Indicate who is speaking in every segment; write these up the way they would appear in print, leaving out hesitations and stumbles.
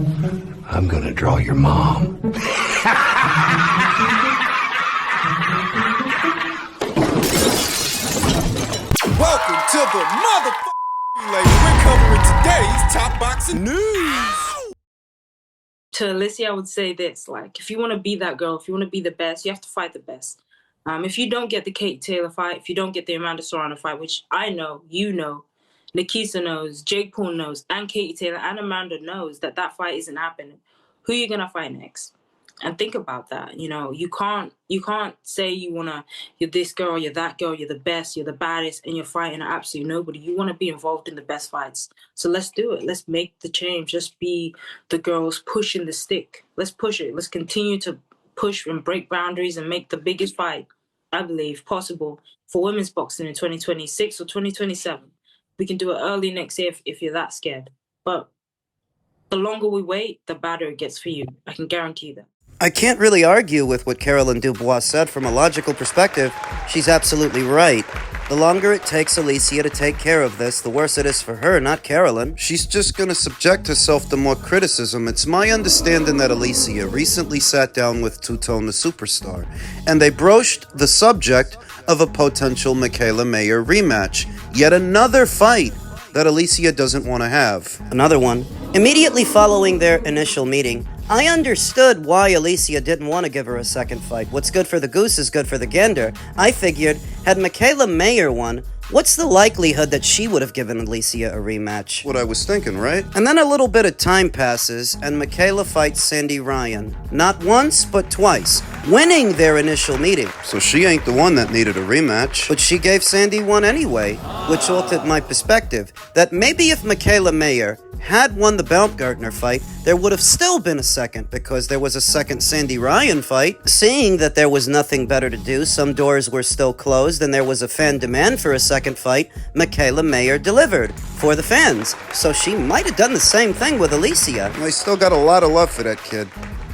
Speaker 1: I'm gonna draw your mom.
Speaker 2: Welcome to the motherfucking lady. We're covering today's top boxing news.
Speaker 3: To Alycia, I would say this, like, if you want to be that girl, if you want to be the best, you have to fight the best. If you don't get the Kate Taylor fight, if you don't get the Amanda Serrano fight, which I know, you know, Nikisa knows, Jake Paul knows, and Katie Taylor and Amanda knows that that fight isn't happening, who are you going to fight next? And think about that. You know, you can't say you're this girl, you're that girl, you're the best, you're the baddest, and you're fighting absolutely nobody. You want to be involved in the best fights. So let's do it. Let's make the change. Let's be the girls pushing the stick. Let's push it. Let's continue to push and break boundaries and make the biggest fight, I believe, possible for women's boxing in 2026 or 2027. We can do it early next year if you're that scared. But the longer we wait, the badder it gets for you. I can guarantee that.
Speaker 4: I can't really argue with what Carolyn Dubois said from a logical perspective. She's absolutely right. The longer it takes Alycia to take care of this, the worse it is for her, not Carolyn.
Speaker 5: She's just gonna subject herself to more criticism. It's my understanding that Alycia recently sat down with Two-Tone the Superstar, and they broached the subject of a potential Michaela Mayer rematch. Yet another fight that Alycia doesn't want to have.
Speaker 4: Another one. Immediately following their initial meeting, I understood why Alycia didn't want to give her a second fight. What's good for the goose is good for the gander. I figured, had Michaela Mayer won, what's the likelihood that she would have given Alycia a rematch?
Speaker 5: What I was thinking, right?
Speaker 4: And then a little bit of time passes, and Michaela fights Sandy Ryan. Not once, but twice, winning their initial meeting.
Speaker 5: So she ain't the one that needed a rematch.
Speaker 4: But she gave Sandy one anyway, which altered my perspective, that maybe if Michaela Mayer had won the Baumgardner fight, there would have still been a second, because there was a second Sandy Ryan fight. Seeing that there was nothing better to do, some doors were still closed, and there was a fan demand for a second fight, Michaela Mayer delivered for the fans. So she might have done the same thing with Alycia.
Speaker 5: I still got a lot of love for that kid,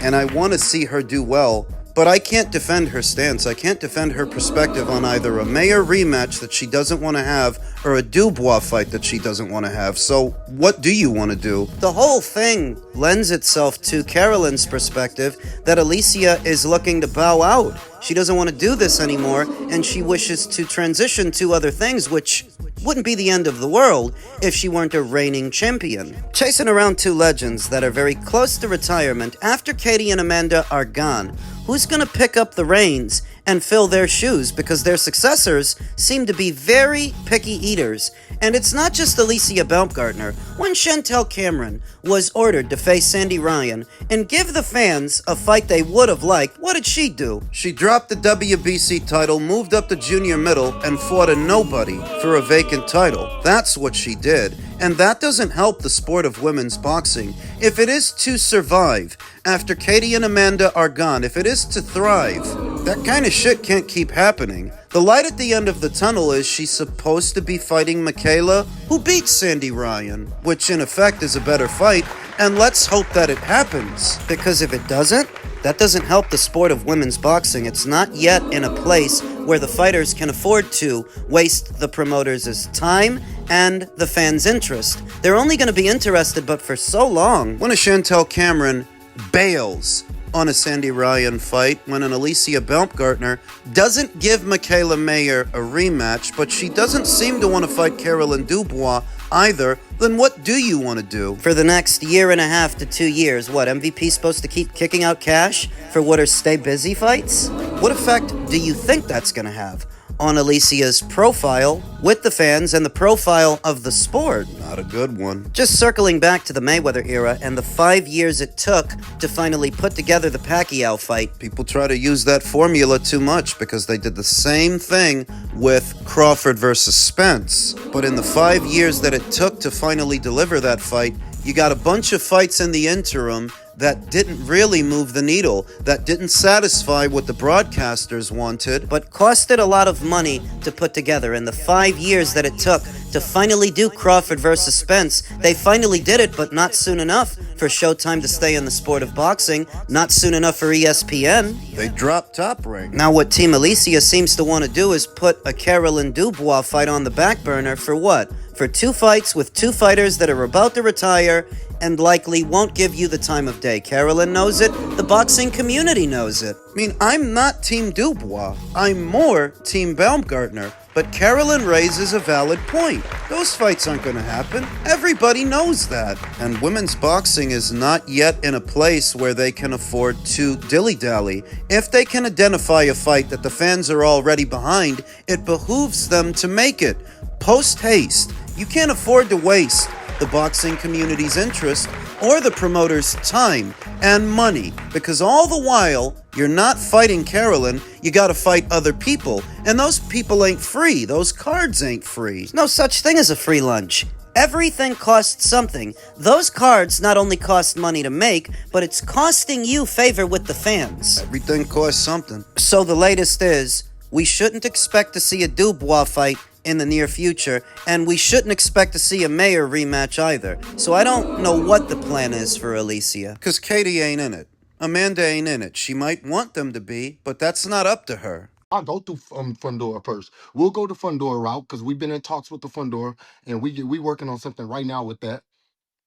Speaker 5: and I want to see her do well. But I can't defend her stance. I can't defend her perspective on either a Mayer rematch that she doesn't want to have or a Dubois fight that she doesn't want to have. So what do you want to do?
Speaker 4: The whole thing lends itself to Carolyn's perspective that Alycia is looking to bow out. She doesn't want to do this anymore, and she wishes to transition to other things, which wouldn't be the end of the world if she weren't a reigning champion. Chasing around two legends that are very close to retirement after Katie and Amanda are gone, who's going to pick up the reins and fill their shoes, because their successors seem to be very picky eaters. And it's not just Alycia Baumgardner. When Chantel Cameron was ordered to face Sandy Ryan and give the fans a fight they would have liked, what did she do?
Speaker 5: She dropped the WBC title, moved up to junior middle, and fought a nobody for a vacant title. That's what she did. And that doesn't help the sport of women's boxing. If it is to survive after Katie and Amanda are gone, if it is to thrive, that kind of shit can't keep happening. The light at the end of the tunnel is she's supposed to be fighting Michaela, who beat Sandy Ryan, which in effect is a better fight, and let's hope that it happens.
Speaker 4: Because if it doesn't, that doesn't help the sport of women's boxing. It's not yet in a place where the fighters can afford to waste the promoters' time and the fans' interest. They're only going to be interested, but for so long.
Speaker 5: When a Chantel Cameron bails on a Sandy Ryan fight, when an Alycia Baumgardner doesn't give Michaela Mayer a rematch, but she doesn't seem to want to fight Carolyn Dubois either, then what do you want to do?
Speaker 4: For the next year and a half to 2 years, what, MVP supposed to keep kicking out cash for what are stay busy fights? What effect do you think that's going to have on Alycia's profile with the fans and the profile of the sport?
Speaker 5: Not a good one.
Speaker 4: Just circling back to the Mayweather era and the 5 years it took to finally put together the Pacquiao fight.
Speaker 5: People try to use that formula too much because they did the same thing with Crawford versus Spence. But in the 5 years that it took to finally deliver that fight, you got a bunch of fights in the interim that didn't really move the needle, that didn't satisfy what the broadcasters wanted,
Speaker 4: but costed a lot of money to put together. In the 5 years that it took to finally do Crawford versus Spence, they finally did it, but not soon enough for Showtime to stay in the sport of boxing, not soon enough for ESPN.
Speaker 5: They dropped Top Rank.
Speaker 4: Now what Team Alycia seems to want to do is put a Carolyn Dubois fight on the back burner for what? For 2 fights with 2 fighters that are about to retire and likely won't give you the time of day. Carolyn knows it. The boxing community knows it. I mean, I'm not Team Dubois. I'm more Team Baumgardner. But Carolyn raises a valid point. Those fights aren't going to happen. Everybody knows that. And women's boxing is not yet in a place where they can afford to dilly-dally. If they can identify a fight that the fans are already behind, it behooves them to make it. Post-haste. You can't afford to waste the boxing community's interest or the promoter's time and money, because all the while you're not fighting Carolyn, you gotta fight other people, and those people ain't free. Those cards ain't free. There's no such thing as a free lunch. Everything costs something. Those cards not only cost money to make, but it's costing you favor with the fans.
Speaker 5: Everything costs something.
Speaker 4: So the latest is, we shouldn't expect to see a Dubois fight in the near future, and we shouldn't expect to see a Mayer rematch either. So I don't know what the plan is for Alycia.
Speaker 5: Because Katie ain't in it. Amanda ain't in it. She might want them to be, but that's not up to her.
Speaker 6: I'll go through Fundora first. We'll go the Fundora route because we've been in talks with the Fundora, and we working on something right now with that.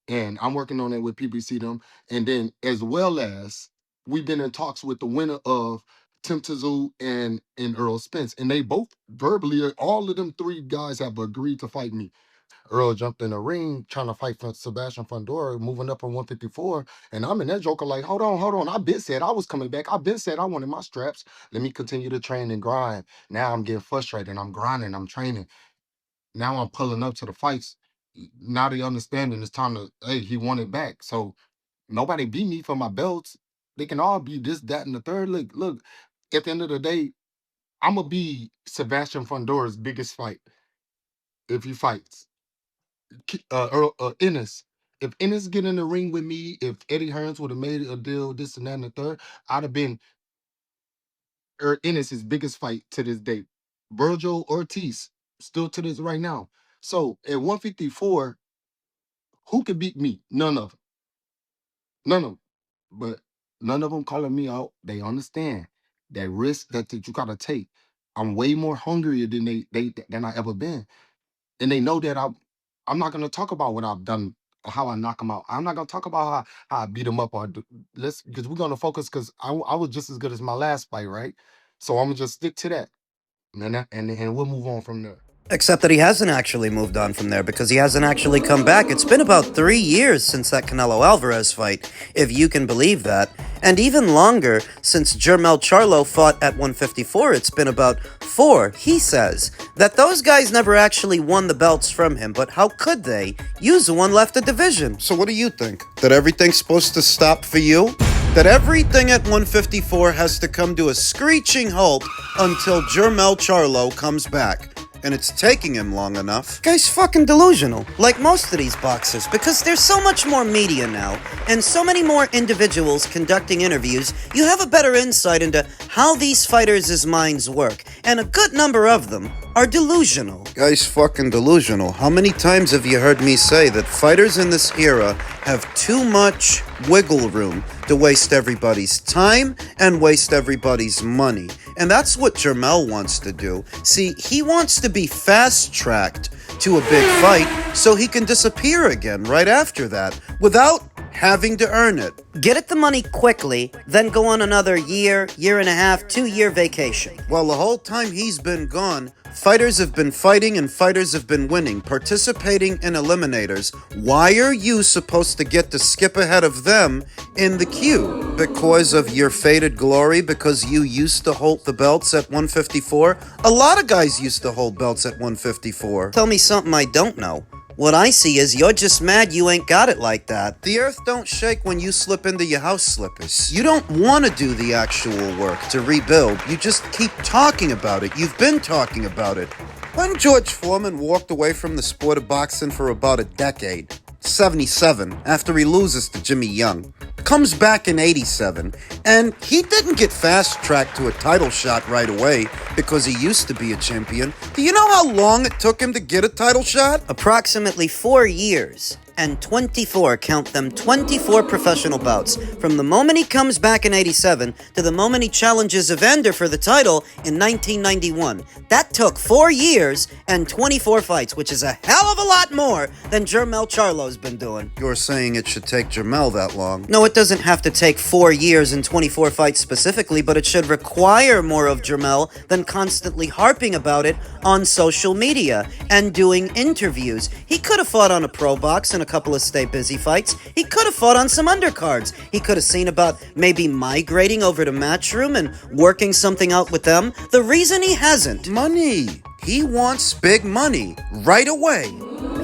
Speaker 6: And I'm working on it with PBC them, and then as well as we've been in talks with the winner of Tszyu and Earl Spence, and they both verbally, all of them three guys have agreed to fight me. Earl jumped in the ring trying to fight for Sebastian Fundora, moving up from 154. And I'm in that joker like, hold on. I been said I was coming back. I been said I wanted my straps. Let me continue to train and grind. Now I'm getting frustrated. I'm grinding. I'm training. Now I'm pulling up to the fights. Now they understanding it's time to, hey, he wanted back. So nobody beat me for my belts. They can all be this, that, and the third. Look, at the end of the day, I'm going to be Sebastian Fundora's biggest fight if he fights. Ennis. If Ennis get in the ring with me, if Eddie Hearns would have made a deal, this and that and the third, I'd have been Ennis's biggest fight to this day. Virgil Ortiz, still to this right now. So at 154, who could beat me? None of them. None of them. But none of them calling me out. They understand that risk that you gotta take. I'm way more hungrier than than I ever been. And they know that I'm not gonna talk about what I've done or how I knock them out. I'm not gonna talk about how I beat them up or let's because we're gonna focus because I was just as good as my last fight, right? So I'm gonna just stick to that. And we'll move on from there.
Speaker 4: Except that he hasn't actually moved on from there because he hasn't actually come back. It's been about 3 years since that Canelo Alvarez fight, if you can believe that. And even longer since Jermell Charlo fought at 154. It's been about 4, he says. That those guys never actually won the belts from him, but how could they? One left the division.
Speaker 5: So what do you think? That everything's supposed to stop for you? That everything at 154 has to come to a screeching halt until Jermell Charlo comes back? And it's taking him long enough.
Speaker 4: Guy's fucking delusional, like most of these boxers, because there's so much more media now, and so many more individuals conducting interviews, you have a better insight into how these fighters' minds work, and a good number of them are delusional.
Speaker 5: Guy's fucking delusional. How many times have you heard me say that fighters in this era have too much wiggle room to waste everybody's time and waste everybody's money? And that's what Jermell wants to do. See, he wants to be fast-tracked to a big fight so he can disappear again right after that without having to earn it.
Speaker 4: Get it the money quickly, then go on another year and a half, 2-year vacation.
Speaker 5: Well, the whole time he's been gone, fighters have been fighting and fighters have been winning, participating in eliminators. Why are you supposed to get to skip ahead of them in the queue? Because of your faded glory? Because you used to hold the belts at 154? A lot of guys used to hold belts at 154.
Speaker 4: Tell me something I don't know. What I see is you're just mad you ain't got it like that.
Speaker 5: The earth don't shake when you slip into your house slippers. You don't want to do the actual work to rebuild. You just keep talking about it. You've been talking about it. When George Foreman walked away from the sport of boxing for about a decade, 77, after he loses to Jimmy Young, comes back in 87, and he didn't get fast-tracked to a title shot right away because he used to be a champion. Do you know how long it took him to get a title shot?
Speaker 4: Approximately 4 years. 124, count them, 24 professional bouts. From the moment he comes back in 87 to the moment he challenges Evander for the title in 1991. That took 4 years and 24 fights, which is a hell of a lot more than Jermell Charlo's been doing.
Speaker 5: You're saying it should take Jermell that long?
Speaker 4: No, it doesn't have to take 4 years and 24 fights specifically, but it should require more of Jermell than constantly harping about it on social media and doing interviews. He could have fought on a pro box in a couple of stay busy fights. He could have fought on some undercards. He could have seen about maybe migrating over to Matchroom and working something out with them. The reason he hasn't.
Speaker 5: Money. He wants big money right away.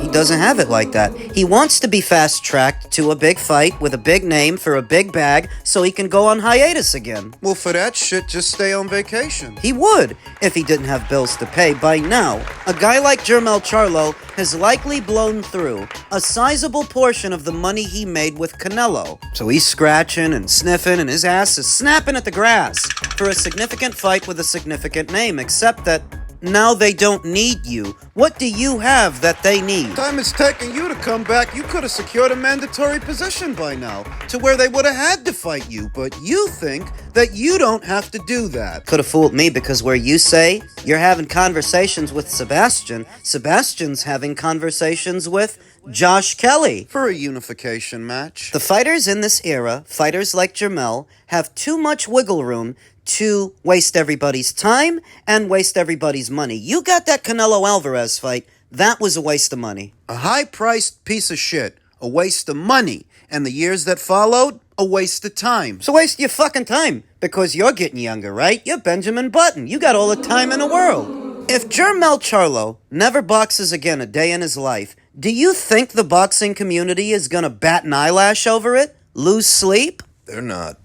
Speaker 4: He doesn't have it like that. He wants to be fast-tracked to a big fight with a big name for a big bag so he can go on hiatus again.
Speaker 5: Well, for that shit, just stay on vacation.
Speaker 4: He would, if he didn't have bills to pay by now. A guy like Jermell Charlo has likely blown through a sizable portion of the money he made with Canelo. So he's scratching and sniffing and his ass is snapping at the grass for a significant fight with a significant name, except that now they don't need you. What do you have that they need?
Speaker 5: Time it's taking you to come back. You could have secured a mandatory position by now, to where they would have had to fight you, but you think that you don't have to do that.
Speaker 4: Could have fooled me, because where you say you're having conversations with Sebastian, Sebastian's having conversations with Josh Kelly.
Speaker 5: For a unification match.
Speaker 4: The fighters in this era, fighters like Jermell, have too much wiggle room to waste everybody's time and waste everybody's money. You got that Canelo Alvarez fight, that was a waste of money.
Speaker 5: A high-priced piece of shit. A waste of money. And the years that followed, a waste of time.
Speaker 4: So waste your fucking time, because you're getting younger, right? You're Benjamin Button. You got all the time in the world. If Jermell Charlo never boxes again a day in his life, do you think the boxing community is gonna bat an eyelash over it? Lose sleep?
Speaker 5: They're not.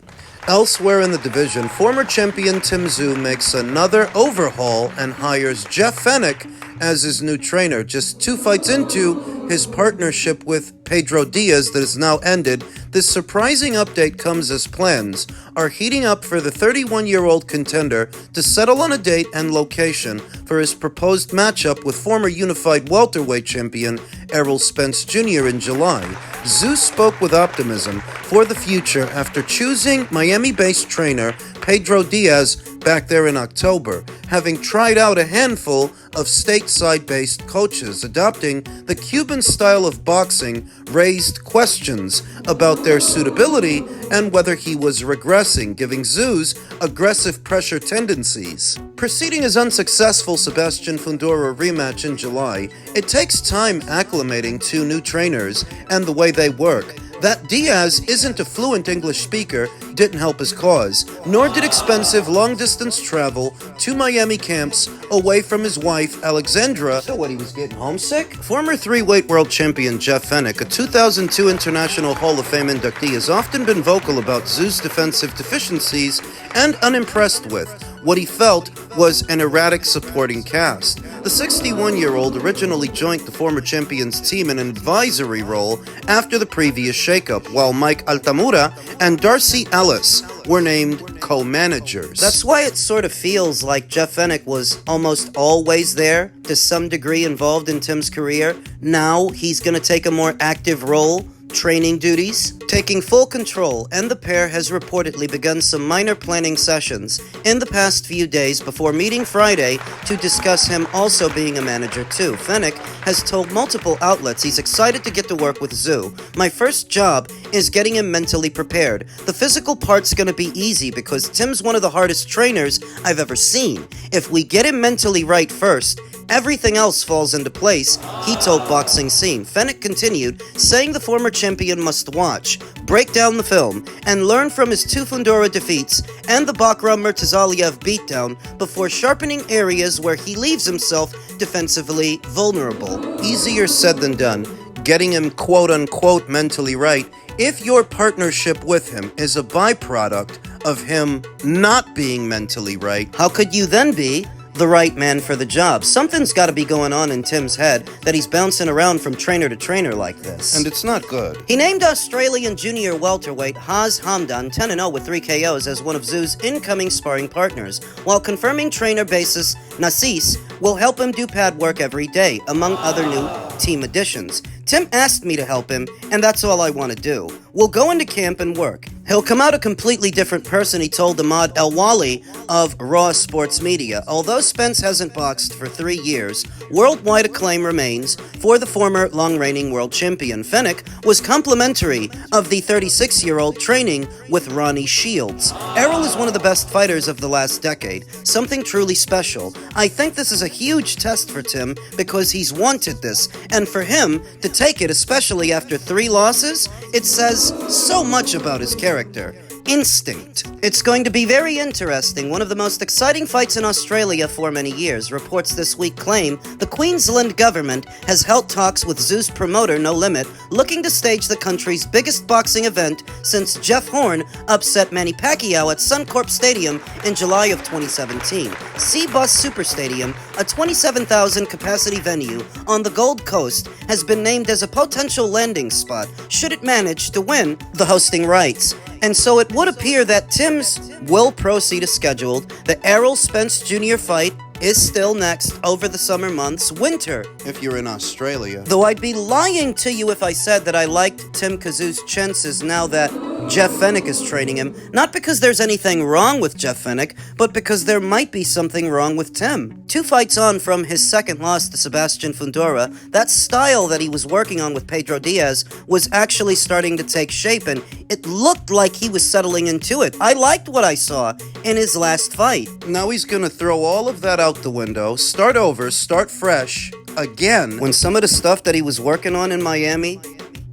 Speaker 5: Elsewhere in the division, former champion Tszyu makes another overhaul and hires Jeff Fenech as his new trainer. Just 2 fights into his partnership with Pedro Diaz that has now ended, this surprising update comes as plans are heating up for the 31-year-old contender to settle on a date and location for his proposed matchup with former unified welterweight champion Errol Spence Jr. in July. Tszyu spoke with optimism for the future after choosing Miami-based trainer Pedro Diaz back there in October, having tried out a handful of stateside-based coaches. Adopting the Cuban style of boxing raised questions about their suitability and whether he was regressing, giving Tszyu aggressive pressure tendencies. Preceding his unsuccessful Sebastian Fundora rematch in July, it takes time acclimating to new trainers and the way they work. That Diaz isn't a fluent English speaker didn't help his cause, nor did expensive long-distance travel to Miami camps away from his wife, Alexandra.
Speaker 4: So what, he was getting homesick?
Speaker 5: Former 3-weight world champion Jeff Fenech, a 2002 International Hall of Fame inductee, has often been vocal about Tszyu's defensive deficiencies and unimpressed with what he felt was an erratic supporting cast. The 61-year-old originally joined the former champion's team in an advisory role after the previous shakeup, while Mike Altamura and Darcy Ellis were named co-managers.
Speaker 4: That's why it sort of feels like Jeff Fenech was almost always there, to some degree involved in Tim's career. Now he's going to take a more active role, training duties, taking full control, and the pair has reportedly begun some minor planning sessions in the past few days before meeting Friday to discuss him also being a manager too. Fenech has told multiple outlets he's excited to get to work with Tszyu. My first job is getting him mentally prepared. The physical part's gonna be easy because Tim's one of the hardest trainers I've ever seen. If we get him mentally right first, everything else falls into place, he told Boxing Scene. Fenech continued, saying the former champion must watch, break down the film, and learn from his 2 Fundora defeats and the Bakram Murtazaliev beatdown before sharpening areas where he leaves himself defensively vulnerable.
Speaker 5: Easier said than done, getting him quote-unquote mentally right if your partnership with him is a byproduct of him not being mentally right.
Speaker 4: How could you then be the right man for the job? Something's got to be going on in Tim's head that he's bouncing around from trainer to trainer like this.
Speaker 5: And it's not good.
Speaker 4: He named Australian junior welterweight Haz Hamdan 10-0 with 3 KOs as one of Tszyu's incoming sparring partners, while confirming trainer basis Nassis will help him do pad work every day, among other new team additions. Tim asked me to help him, and that's all I want to do. We'll go into camp and work. He'll come out a completely different person, he told Ahmad El-Wali of Raw Sports Media. Although Spence hasn't boxed for 3 years, worldwide acclaim remains for the former long-reigning world champion. Fenech was complimentary of the 36-year-old training with Ronnie Shields. Errol is one of the best fighters of the last decade, something truly special. I think this is a huge test for Tim because he's wanted this, and for him to take it, especially after 3 losses, it says so much about his character. Instinct. It's going to be very interesting. One of the most exciting fights in Australia for many years. Reports this week claim the Queensland government has held talks with Tszyu's promoter No Limit, looking to stage the country's biggest boxing event since Jeff Horn upset Manny Pacquiao at Suncorp Stadium in July of 2017. Seabus Super Stadium, a 27,000 capacity venue on the Gold Coast, has been named as a potential landing spot should it manage to win the hosting rights. And so it would appear that Tim's will proceed as scheduled. The Errol Spence Jr. fight is still next over the summer months, winter,
Speaker 5: If you're in Australia.
Speaker 4: though I'd be lying to you if I said that I liked Tim Tszyu's chances now that Jeff Fenech is training him. Not because there's anything wrong with Jeff Fenech, but because there might be something wrong with Tim. 2 fights on from his second loss to Sebastian Fundora, that style that he was working on with Pedro Diaz was actually starting to take shape, and it looked like he was settling into it. I liked what I saw in his last fight.
Speaker 5: Now he's gonna throw all of that out the window, start over, start fresh, again.
Speaker 4: When some of the stuff that he was working on in Miami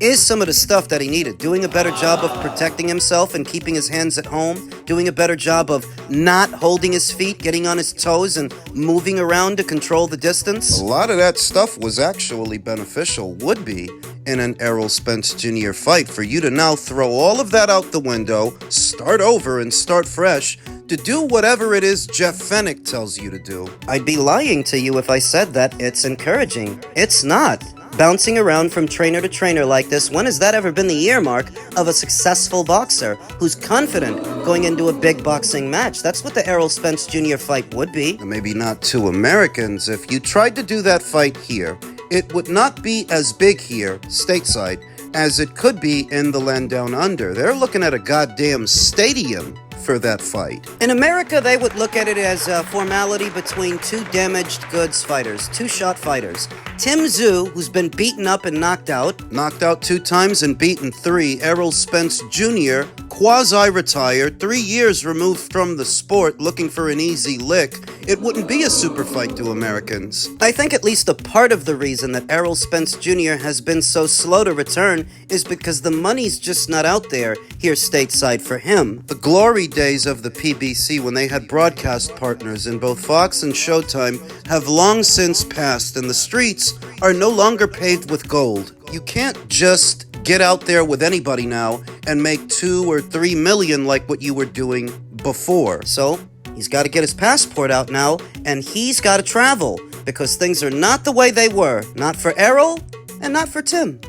Speaker 4: is some of the stuff that he needed. Doing a better job of protecting himself and keeping his hands at home. Doing a better job of not holding his feet, getting on his toes, and moving around to control the distance.
Speaker 5: A lot of that stuff was actually beneficial, would be, in an Errol Spence Jr. fight. For you to now throw all of that out the window, start over and start fresh, to do whatever it is Jeff Fenech tells you to do.
Speaker 4: I'd be lying to you if I said that it's encouraging. It's not. Bouncing around from trainer to trainer like this, when has that ever been the earmark of a successful boxer who's confident going into a big boxing match? That's what the Errol Spence Jr. fight would be.
Speaker 5: Maybe not to Americans. If you tried to do that fight here, it would not be as big here, stateside, as it could be in the land down under. They're looking at a goddamn stadium for that fight.
Speaker 4: In America, they would look at it as a formality between 2 damaged goods fighters, 2-shot fighters. Tim Tszyu, who's been beaten up and knocked out.
Speaker 5: Knocked out 2 times and beaten 3. Errol Spence Jr., quasi-retired, 3 years removed from the sport, looking for an easy lick. It wouldn't be a super fight to Americans.
Speaker 4: I think at least a part of the reason that Errol Spence Jr. has been so slow to return is because the money's just not out there here stateside for him.
Speaker 5: The glory days of the PBC, when they had broadcast partners in both Fox and Showtime, have long since passed, and the streets are no longer paved with gold. You can't just get out there with anybody now and make 2 or 3 million like what you were doing before.
Speaker 4: So, he's got to get his passport out now, and he's got to travel, because things are not the way they were. Not for Errol, and not for Tim.